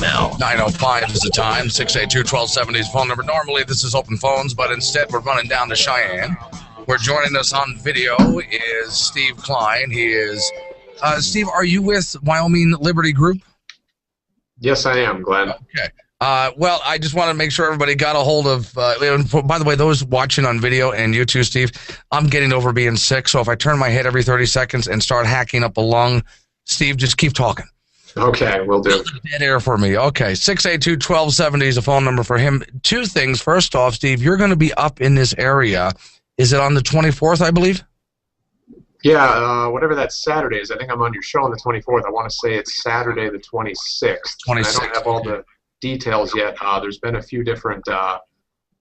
now. 9:05 is the time. 682-1270 is phone number. Normally this is open phones, but instead we're running down to Cheyenne. We're joining us on video is Steve Klein. He is Steve, are you with Wyoming Liberty Group? Yes, I am, Glenn. Okay. Well, I just want to make sure everybody got a hold of, by the way, those watching on video and you too, Steve, I'm getting over being sick, so if I turn my head every 30 seconds and start hacking up a lung, Steve, just keep talking. Okay, will do. Dead air for me. Okay, 682-1270 is a phone number for him. Two things. First off, Steve, you're going to be up in this area. Is it on the 24th, I believe? Yeah, whatever that Saturday is. I think I'm on your show on the 24th. I want to say it's Saturday the 26th. 26th. I don't have all the details yet. There's been a few different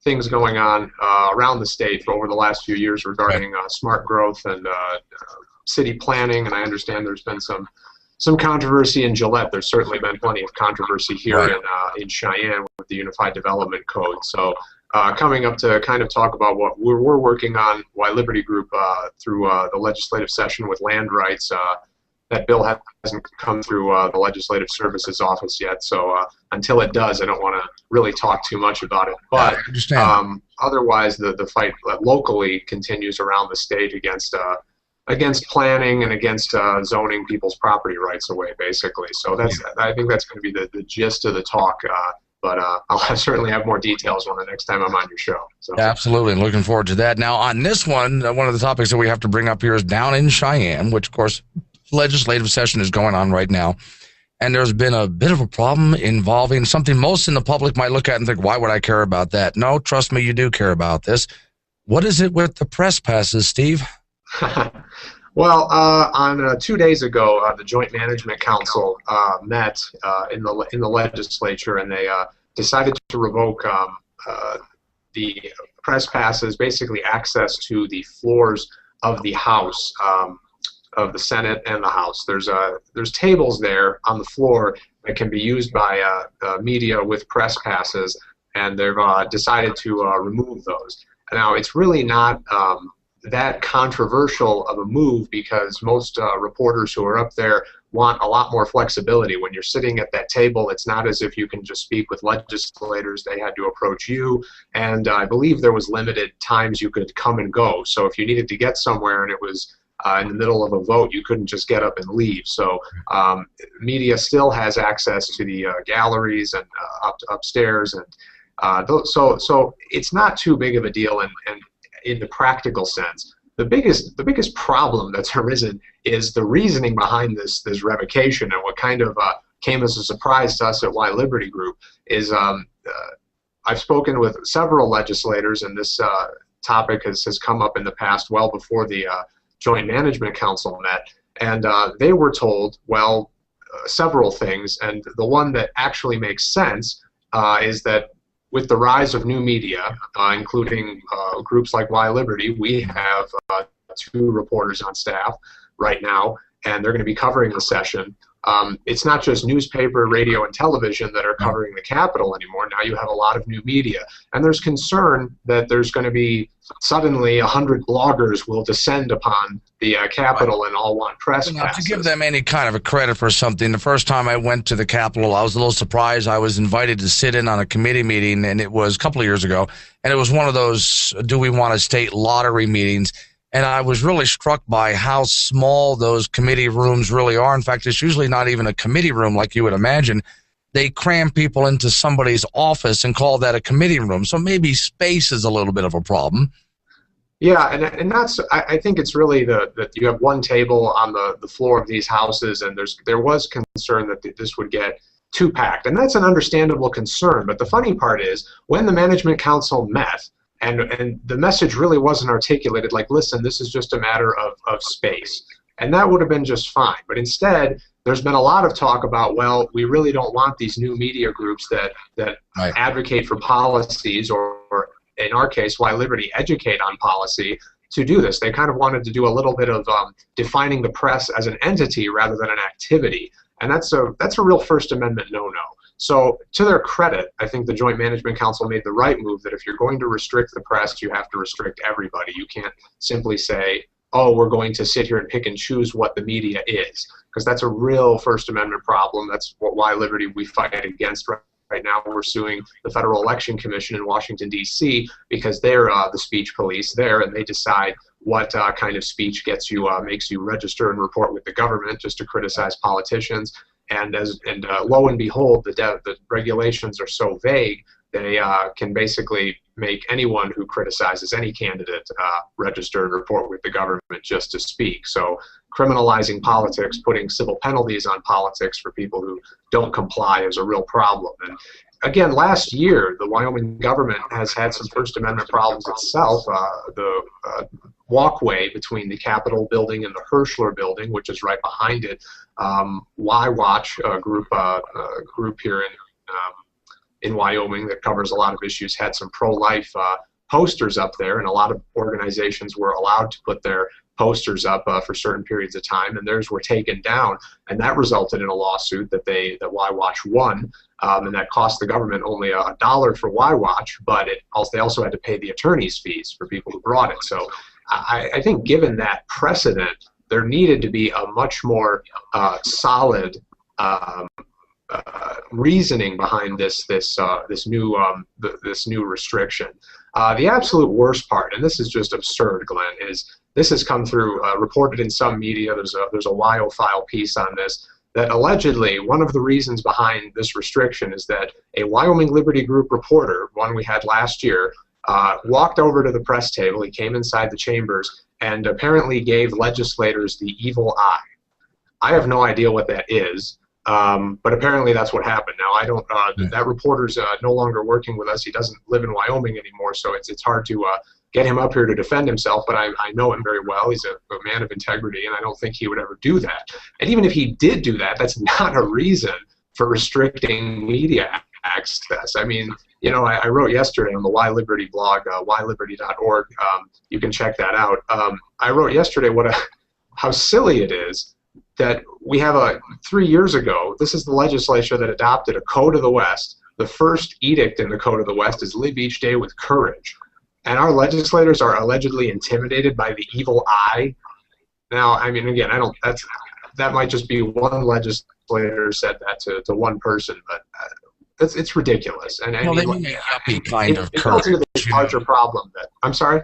things going on around the state for over the last few years regarding smart growth and city planning, and I understand there's been some controversy in Gillette. There's certainly been plenty of controversy here in Cheyenne with the Unified Development Code. So coming up to kind of talk about what we're working on, Why Liberty Group, through the legislative session with land rights. That bill hasn't come through the Legislative Services Office yet, so until it does, I don't want to really talk too much about it. But otherwise, the fight locally continues around the state against planning and against zoning people's property rights away, basically. So I think that's going to be the gist of the talk. But I'll certainly have more details on the next time I'm on your show. So. Absolutely, and looking forward to that. Now, on this one of the topics that we have to bring up here is down in Cheyenne, which, of course, legislative session is going on right now. And there's been a bit of a problem involving something most in the public might look at and think, why would I care about that? No, trust me, you do care about this. What is it with the press passes, Steve? Well, on 2 days ago, the Joint Management Council met in the legislature, and they decided to revoke the press passes, basically access to the floors of the House, of the Senate and the House. There's tables there on the floor that can be used by media with press passes, and they've decided to remove those. Now, it's really not that controversial of a move because most reporters who are up there want a lot more flexibility. When you're sitting at that table, it's not as if you can just speak with legislators. They had to approach you, and I believe there was limited times you could come and go. So if you needed to get somewhere and it was in the middle of a vote, you couldn't just get up and leave. So media still has access to the galleries and upstairs, and so it's not too big of a deal. And in the practical sense, the biggest problem that's arisen is the reasoning behind this revocation, and what kind of came as a surprise to us at Why Liberty Group is I've spoken with several legislators, and this topic has come up in the past, well before the Joint Management Council met, and they were told, well, several things, and the one that actually makes sense is that with the rise of new media, including groups like Why Liberty, we have 2 reporters on staff right now, and they're going to be covering the session. It's not just newspaper, radio, and television that are covering the Capitol anymore. Now you have a lot of new media. And there's concern that there's going to be suddenly 100 bloggers will descend upon the Capitol and all want press passes. To give them any kind of a credit for something, the first time I went to the Capitol, I was a little surprised. I was invited to sit in on a committee meeting, and it was a couple of years ago, and it was one of those do we want a state lottery meetings. And I was really struck by how small those committee rooms really are. In fact, it's usually not even a committee room like you would imagine. They cram people into somebody's office and call that a committee room. So maybe space is a little bit of a problem. Yeah, and that's, I think it's really that you have one table on the floor of these houses, and there was concern that this would get too packed. And that's an understandable concern. But the funny part is, when the Management Council met, and the message really wasn't articulated like, listen, this is just a matter of space. And that would have been just fine. But instead, there's been a lot of talk about, well, we really don't want these new media groups that advocate for policies, or in our case, Why Liberty educate on policy, to do this. They kind of wanted to do a little bit of defining the press as an entity rather than an activity. And that's a real First Amendment no-no. So to their credit, I think the Joint Management Council made the right move that if you're going to restrict the press, you have to restrict everybody. You can't simply say oh, we're going to sit here and pick and choose what the media is, because that's a real First Amendment problem. That's why Liberty we fight against right now. We're suing the Federal Election Commission in Washington, D.C., because they're the speech police there, and they decide what kind of speech gets you makes you register and report with the government just to criticize politicians. And lo and behold, the regulations are so vague, they can basically make anyone who criticizes any candidate register and report with the government just to speak. So criminalizing politics, putting civil penalties on politics for people who don't comply is a real problem. And again, last year, the Wyoming government has had some First Amendment problems itself. The walkway between the Capitol building and the Hirschler building, which is right behind it, Y-Watch, a group here in Wyoming that covers a lot of issues, had some pro-life posters up there, and a lot of organizations were allowed to put their posters up for certain periods of time, and theirs were taken down, and that resulted in a lawsuit that Y-Watch won, and that cost the government only $1 for Y-Watch, but they also had to pay the attorney's fees for people who brought it. So I think given that precedent, there needed to be a much more solid reasoning behind this new restriction. The absolute worst part, and this is just absurd, Glenn, is this has come through, reported in some media. There's a WyoFile piece on this, that allegedly one of the reasons behind this restriction is that a Wyoming Liberty Group reporter, one we had last year, walked over to the press table. He came inside the chambers and apparently gave legislators the evil eye. I have no idea what that is. But apparently that's what happened. Now, I don't. That reporter's no longer working with us. He doesn't live in Wyoming anymore, so it's hard to get him up here to defend himself. But I know him very well. He's a man of integrity, and I don't think he would ever do that. And even if he did do that, that's not a reason for restricting media access. I mean, you know, I wrote yesterday on the Y Liberty blog, yliberty.org. You can check that out. I wrote yesterday how silly it is that we have 3 years ago, this is the legislature that adopted a Code of the West. The first edict in the Code of the West is live each day with courage. And our legislators are allegedly intimidated by the evil eye. Now, I mean, again, that might just be one legislator said that to one person, but it's ridiculous. And well, they mean a yuppie kind of courage. It's a larger problem I'm sorry?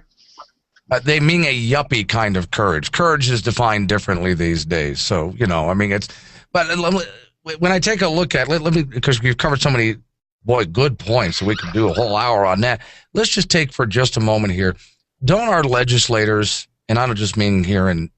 They mean a yuppie kind of courage. Courage is defined differently these days. So, you know, I mean, but when I take a look at because we've covered so many, good points, so we could do a whole hour on that. Let's just take for just a moment here. Don't our legislators, and I don't just mean here in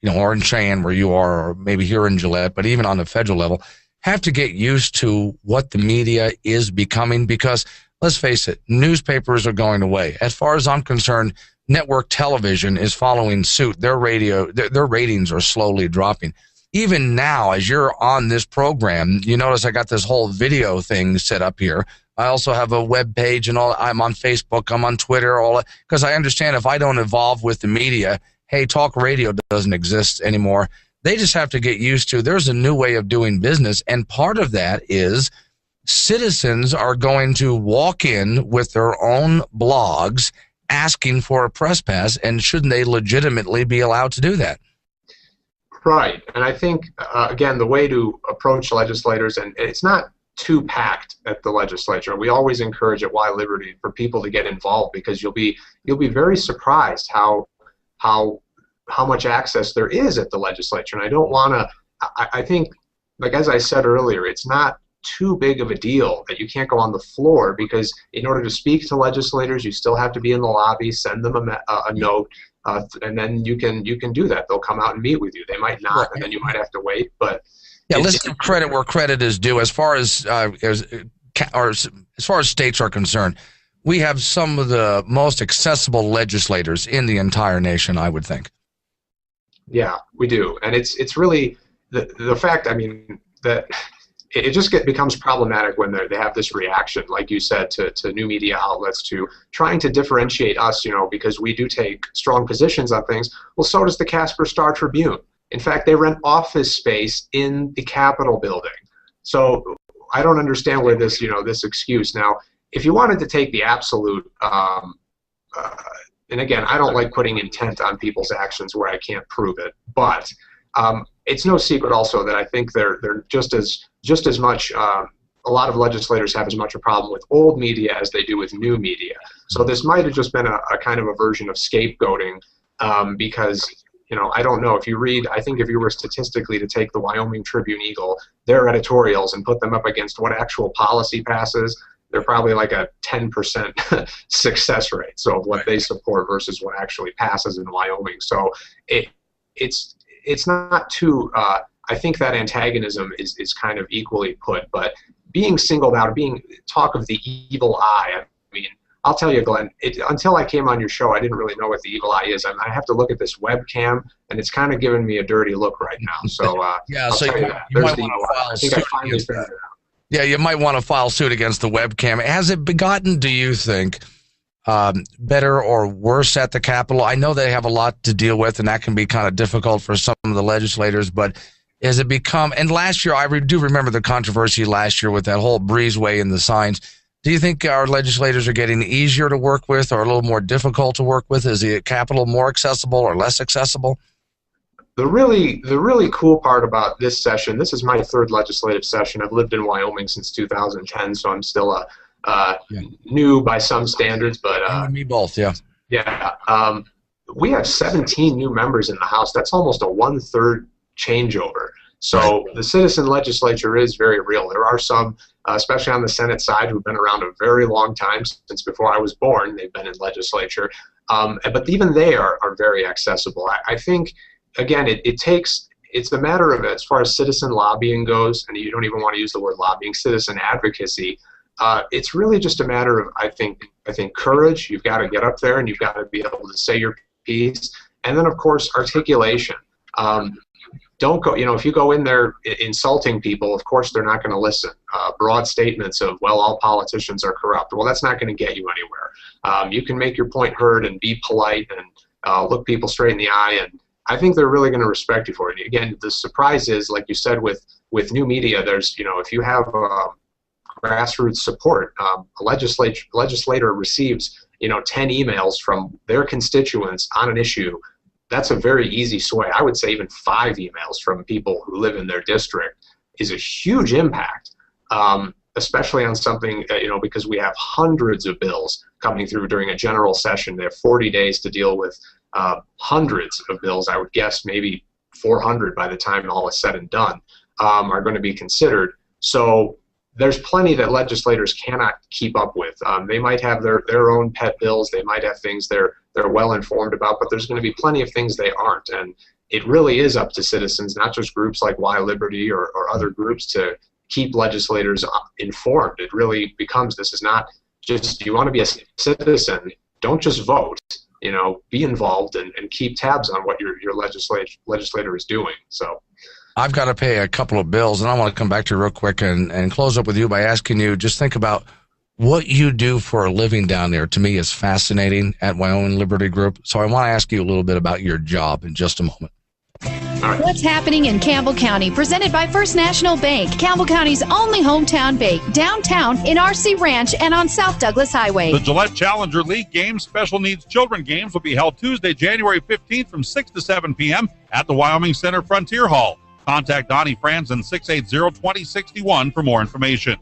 or in Cheyenne where you are, or maybe here in Gillette, but even on the federal level, have to get used to what the media is becoming? Because let's face it, newspapers are going away. As far as I'm concerned, network television is following suit. Their ratings are slowly dropping. Even now, as you're on this program, you notice I got this whole video thing set up here. I also have a web page and all. I'm on Facebook, I'm on Twitter, all that, because I understand if I don't evolve with the media, hey, talk radio doesn't exist anymore. They just have to get used to there's a new way of doing business, and part of that is citizens are going to walk in with their own blogs asking for a press pass, and shouldn't they legitimately be allowed to do that? Right, and I think, again, the way to approach legislators, and it's not too packed at the legislature. We always encourage at Y Liberty for people to get involved, because you'll be very surprised how much access there is at the legislature. And I don't want to, I think, like as I said earlier, it's not too big of a deal that you can't go on the floor, because in order to speak to legislators, you still have to be in the lobby, send them a note, and then you can do that. They'll come out and meet with you. They might not, and then you might have to wait. But yeah, let's give credit where credit is due. As far as states are concerned, we have some of the most accessible legislators in the entire nation, I would think. Yeah, we do, and it's really the fact. I mean that. It just becomes problematic when they have this reaction, like you said, to new media outlets, to trying to differentiate us, because we do take strong positions on things. Well, so does the Casper Star Tribune. In fact, they rent office space in the Capitol building. So I don't understand where this excuse. Now, if you wanted to take the absolute and again, I don't like putting intent on people's actions where I can't prove it, but it's no secret also that I think they're just as much. A lot of legislators have as much a problem with old media as they do with new media. So this might have just been a kind of a version of scapegoating, because, you know, I don't know, if you read, I think if you were statistically to take the Wyoming Tribune-Eagle, their editorials, and put them up against what actual policy passes, they're probably like a 10% success rate. So of what they support versus what actually passes in Wyoming. So it's not too, I think that antagonism is kind of equally put, but being singled out, being talk of the evil eye, I mean, I'll tell you, Glenn, until I came on your show, I didn't really know what the evil eye is. I have to look at this webcam, and it's kind of giving me a dirty look right now. So yeah, I'll so tell you that. There's the evil eye. I think I finally figured it out. Yeah, you might want to file suit against the webcam. Has it gotten, do you think, better or worse at the Capitol? I know they have a lot to deal with, and that can be kind of difficult for some of the legislators, but has it become, and last year, I do remember the controversy last year with that whole breezeway and the signs. Do you think our legislators are getting easier to work with or a little more difficult to work with? Is the Capitol more accessible or less accessible? The really cool part about this session, this is my third legislative session. I've lived in Wyoming since 2010, so I'm still new by some standards. But me both, yeah. Yeah. We have 17 new members in the House. That's almost a 1/3 changeover. So the citizen legislature is very real. There are some, especially on the Senate side, who've been around a very long time, since before I was born. They've been in legislature. But even they are very accessible. I think, again, it's a matter of, as far as citizen lobbying goes, and you don't even want to use the word lobbying, citizen advocacy, it's really just a matter of, I think courage. You've got to get up there and you've got to be able to say your piece. And then, of course, articulation. Don't go, if you go in there insulting people, of course they're not going to listen. Broad statements of, well, all politicians are corrupt. Well, that's not going to get you anywhere. You can make your point heard and be polite and look people straight in the eye, and I think they're really going to respect you for it. Again, the surprise is, like you said, with new media, there's, if you have grassroots support, a legislator receives, 10 emails from their constituents on an issue. That's a very easy sway. I would say even 5 emails from people who live in their district is a huge impact, especially on something, because we have hundreds of bills coming through during a general session. They have 40 days to deal with hundreds of bills. I would guess maybe 400 by the time all is said and done are going to be considered. So there's plenty that legislators cannot keep up with. They might have their own pet bills. They might have things they're well informed about, but there's going to be plenty of things they aren't. And it really is up to citizens, not just groups like Y Liberty or other groups, to keep legislators informed. It really becomes, this is not just, you want to be a citizen, don't just vote. Be involved and keep tabs on what your legislator is doing. So I've got to pay a couple of bills, and I want to come back to you real quick and close up with you by asking you, just think about what you do for a living down there. To me, is fascinating at Wyoming Liberty Group. So I want to ask you a little bit about your job in just a moment. What's happening in Campbell County, presented by First National Bank, Campbell County's only hometown bank, downtown in RC Ranch and on South Douglas Highway. The Gillette Challenger League Games Special Needs Children Games will be held Tuesday, January 15th from 6 to 7 p.m. at the Wyoming Center Frontier Hall. Contact Donnie Franzen 680-2061 for more information.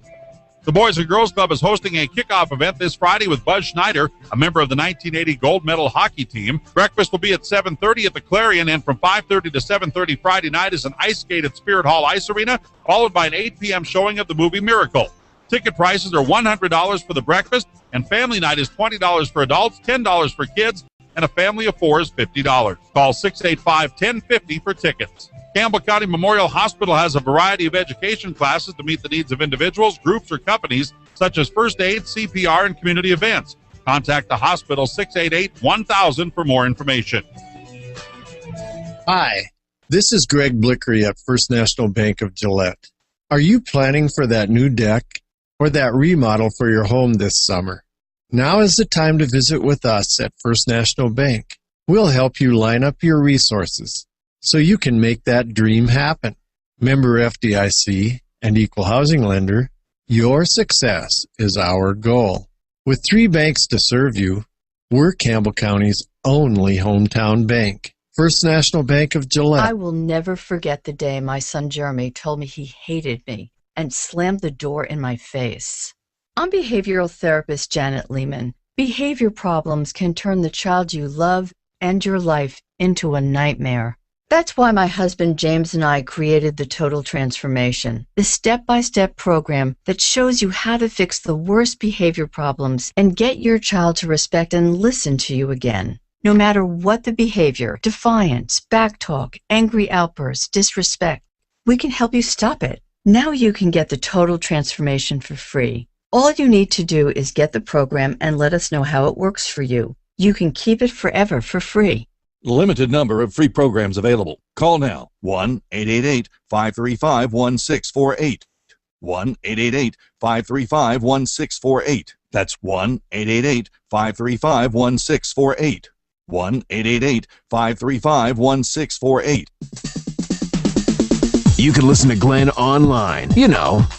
The Boys and Girls Club is hosting a kickoff event this Friday with Buzz Schneider, a member of the 1980 gold medal hockey team. Breakfast will be at 7:30 at the Clarion, and from 5:30 to 7:30 Friday night is an ice skate at Spirit Hall Ice Arena, followed by an 8 p.m. showing of the movie Miracle. Ticket prices are $100 for the breakfast, and family night is $20 for adults, $10 for kids, and a family of 4 is $50. Call 685-1050 for tickets. Campbell County Memorial Hospital has a variety of education classes to meet the needs of individuals, groups, or companies, such as first aid, CPR, and community events. Contact the hospital 688-1000 for more information. Hi, this is Greg Blickery at First National Bank of Gillette. Are you planning for that new deck or that remodel for your home this summer? Now is the time to visit with us at First National Bank. We'll help you line up your resources so you can make that dream happen. Member FDIC and equal housing lender, your success is our goal. With 3 banks to serve you, We're Campbell County's only hometown bank. First National Bank of Gillette. I will never forget the day my son Jeremy told me he hated me and slammed the door in my face. I'm behavioral therapist Janet Lehman. Behavior problems can turn the child you love and your life into a nightmare. That's why my husband James and I created the Total Transformation, the step-by-step program that shows you how to fix the worst behavior problems and get your child to respect and listen to you again. No matter what the behavior, defiance, backtalk, angry outbursts, disrespect, we can help you stop it. Now you can get the Total Transformation for free. All you need to do is get the program and let us know how it works for you. You can keep it forever for free. Limited number of free programs available. Call now. 1-888-535-1648. 1-888-535-1648. That's 1-888-535-1648. 1-888-535-1648. You can listen to Glenn online,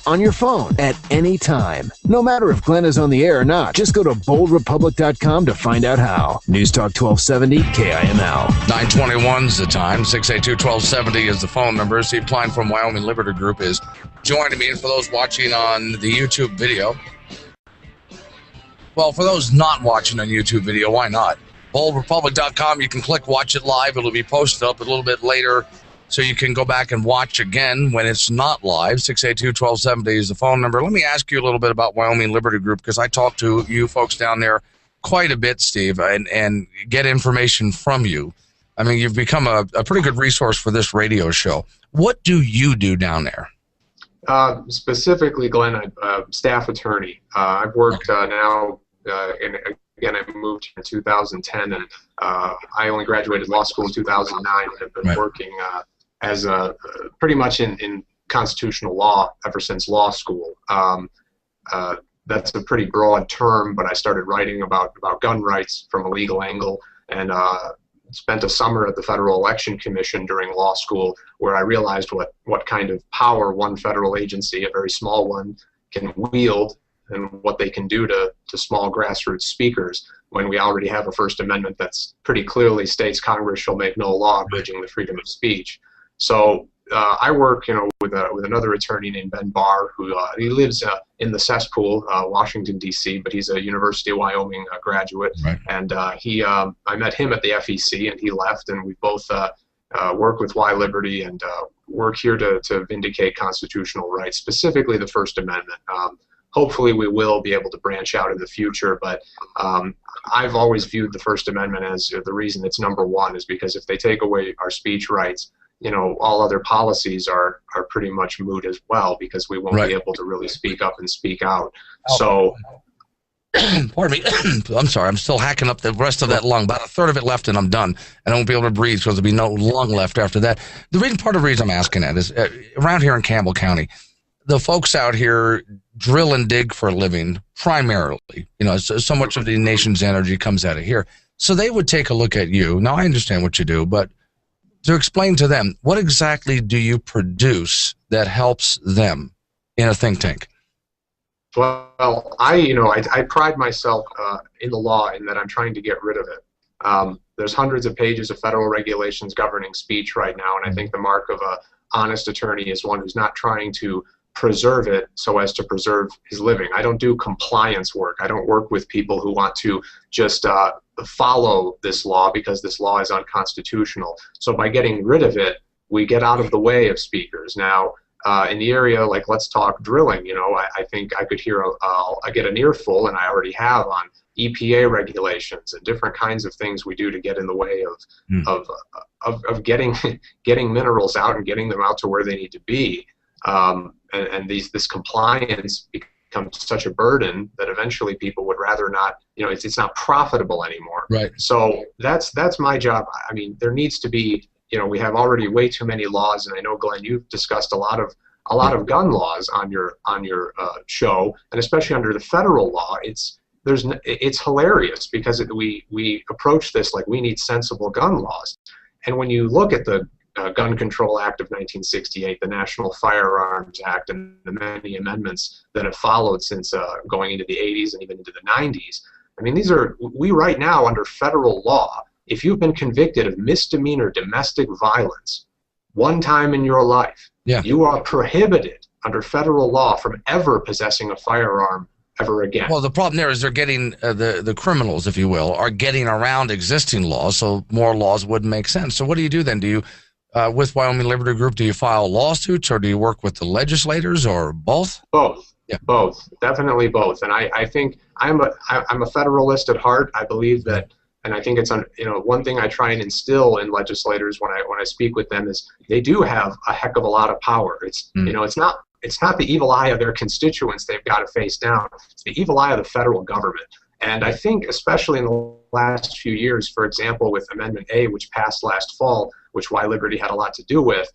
on your phone at any time. No matter if Glenn is on the air or not, just go to boldrepublic.com to find out how. News Talk 1270 KIML. 921 is the time. 682-1270 is the phone number. Steve Klein from Wyoming Liberty Group is joining me. And for those watching on the YouTube video, well, for those not watching on YouTube video, why not? BoldRepublic.com, you can click watch it live. It'll be posted up a little bit later, so you can go back and watch again when it's not live. 682-1270 is the phone number. Let me ask you a little bit about Wyoming Liberty Group, because I talk to you folks down there quite a bit, Steve, and get information from you. I mean, you've become a pretty good resource for this radio show. What do you do down there? Specifically, Glenn, I'm a staff attorney. I've worked now, and again, I moved here in 2010, and I only graduated law school in 2009, and have been working as pretty much in constitutional law ever since law school. That's a pretty broad term, but I started writing about gun rights from a legal angle, and spent a summer at the Federal Election Commission during law school, where I realized what kind of power one federal agency, a very small one, can wield, and what they can do to small grassroots speakers when we already have a First Amendment that's pretty clearly states Congress shall make no law abridging the freedom of speech. So I work, with another attorney named Ben Barr, who he lives in the cesspool, Washington D.C., but he's a University of Wyoming graduate, and I met him at the FEC, and he left, and we both work with Y Liberty and work here to vindicate constitutional rights, specifically the First Amendment. Hopefully we will be able to branch out in the future, but I've always viewed the First Amendment as the reason it's number one is because if they take away our speech rights, all other policies are pretty much moot as well, because we won't be able to really speak up and speak out. So, pardon me, I'm sorry, I'm still hacking up the rest of that lung. About a third of it left, and I'm done. And I won't be able to breathe because there'll be no lung left after that. Part of the reason I'm asking that is around here in Campbell County, the folks out here drill and dig for a living primarily. So much of the nation's energy comes out of here. So they would take a look at you. Now, I understand what you do, but to explain to them, what exactly do you produce that helps them in a think tank? Well, I pride myself in the law in that I'm trying to get rid of it. There's hundreds of pages of federal regulations governing speech right now, and I think the mark of an honest attorney is one who's not trying to preserve it so as to preserve his living. I don't do compliance work. I don't work with people who want to just follow this law because this law is unconstitutional. So by getting rid of it, we get out of the way of speakers. Now, in the area, like let's talk drilling, I think I could hear, I get an earful, and I already have, on EPA regulations and different kinds of things we do to get in the way of getting minerals out and getting them out to where they need to be. And this compliance becomes such a burden that eventually people would rather not, it's not profitable anymore. Right. So that's my job. I mean, there needs to be, we have already way too many laws, and I know, Glenn, you've discussed a lot of gun laws on your show, and especially under the federal law. It's hilarious because we approach this like we need sensible gun laws, and when you look at the Gun Control Act of 1968, the National Firearms Act, and the many amendments that have followed since going into the 80s and even into the 90s, I mean, we right now under federal law, if you've been convicted of misdemeanor domestic violence one time in your life, you are prohibited under federal law from ever possessing a firearm ever again. Well, the problem there is they're getting, the criminals, if you will, are getting around existing laws, so more laws wouldn't make sense. So what do you do then? Do you, with Wyoming Liberty Group, do you file lawsuits, or do you work with the legislators, or both? Both. Yeah. Both. Definitely both. And I think I'm a federalist at heart. I believe that. And I think it's one thing I try and instill in legislators when I speak with them is they do have a heck of a lot of power. It's it's not the evil eye of their constituents they've got to face down. It's the evil eye of the federal government. And I think especially in the last few years, for example, with Amendment A, which passed last fall, which Y Liberty had a lot to do with,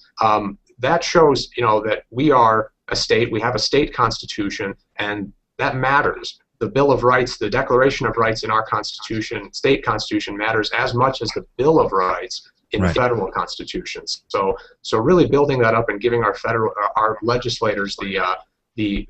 that shows that we are a state. We have a state constitution, and that matters. The Bill of Rights, the Declaration of Rights in our Constitution, state constitution, matters as much as the Bill of Rights in federal constitutions. So really building that up and giving our legislators the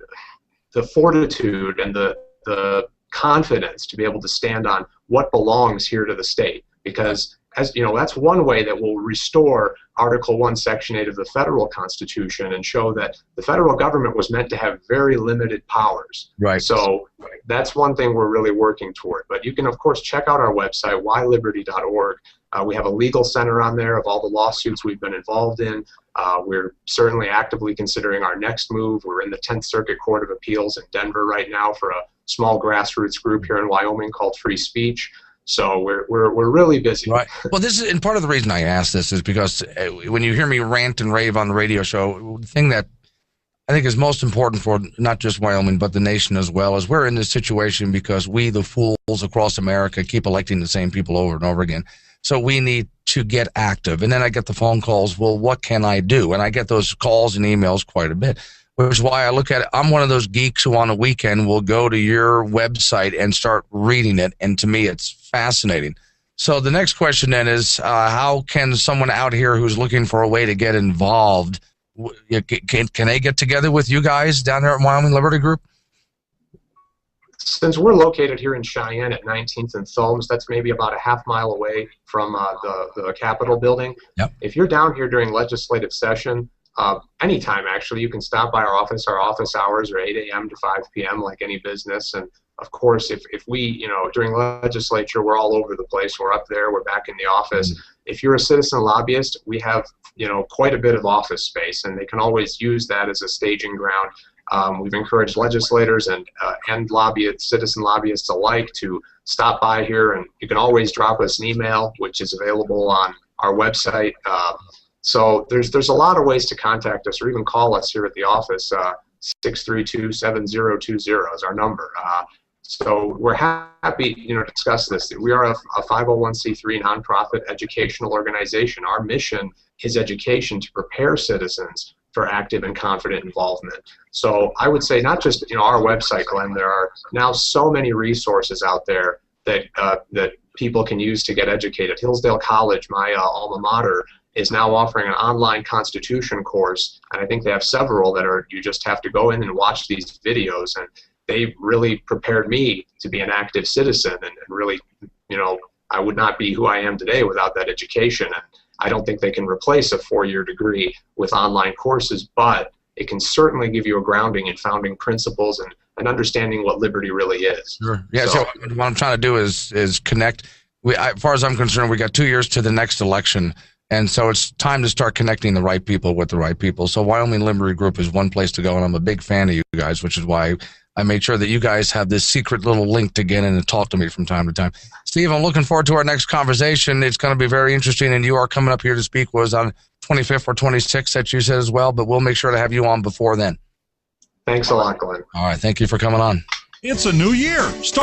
fortitude and the confidence to be able to stand on what belongs here to the state, because that's one way that will restore Article 1, Section 8 of the federal Constitution and show that the federal government was meant to have very limited powers. Right. So that's one thing we're really working toward. But you can, of course, check out our website, yliberty.org. We have a legal center on there of all the lawsuits we've been involved in. We're certainly actively considering our next move. We're in the 10th Circuit Court of Appeals in Denver right now for a small grassroots group here in Wyoming called Free Speech. So we're really busy. Right. Well, this is, and part of the reason I ask this is because when you hear me rant and rave on the radio show, the thing that I think is most important for not just Wyoming but the nation as well is we're in this situation because we, the fools across America, keep electing the same people over and over again. So we need to get active. And then I get the phone calls, well, what can I do? And I get those calls and emails quite a bit, which is why I look at it. I'm one of those geeks who on a weekend will go to your website and start reading it. And to me, it's fascinating. So the next question then is, how can someone out here who's looking for a way to get involved, can they get together with you guys down there at Wyoming Liberty Group? Since we're located here in Cheyenne at 19th and Thomes, that's maybe about a half mile away from the Capitol building. Yep. If you're down here during legislative session, anytime actually, you can stop by our office. Our office hours are 8 a.m. to 5 p.m. like any business. And of course, if we, during legislature, we're all over the place. We're up there. We're back in the office. Mm-hmm. If you're a citizen lobbyist, we have, quite a bit of office space, and they can always use that as a staging ground. We've encouraged legislators and citizen lobbyists alike to stop by here, and you can always drop us an email, which is available on our website. So there's a lot of ways to contact us, or even call us here at the office. 632-7020 is our number. So we're happy, to discuss this. We are a 501c3 nonprofit educational organization. Our mission is education to prepare citizens for active and confident involvement. So I would say not just our website, Glenn. There are now so many resources out there that people can use to get educated. Hillsdale College, my alma mater, is now offering an online Constitution course, and I think they have several that you just have to go in and watch these videos, and they really prepared me to be an active citizen, and really, I would not be who I am today without that education. And I don't think they can replace a 4-year degree with online courses, but it can certainly give you a grounding in founding principles and understanding what liberty really is. Sure. Yeah. So what I'm trying to do is connect. As far as I'm concerned, we got 2 years to the next election. And so it's time to start connecting the right people with the right people. So Wyoming Liberty Group is one place to go, and I'm a big fan of you guys, which is why I made sure that you guys have this secret little link to get in and talk to me from time to time. Steve, I'm looking forward to our next conversation. It's going to be very interesting, and you are coming up here to speak. Was on 25th or 26th that you said as well, but we'll make sure to have you on before then. Thanks a lot, Glenn. All right. Thank you for coming on. It's a new year. Start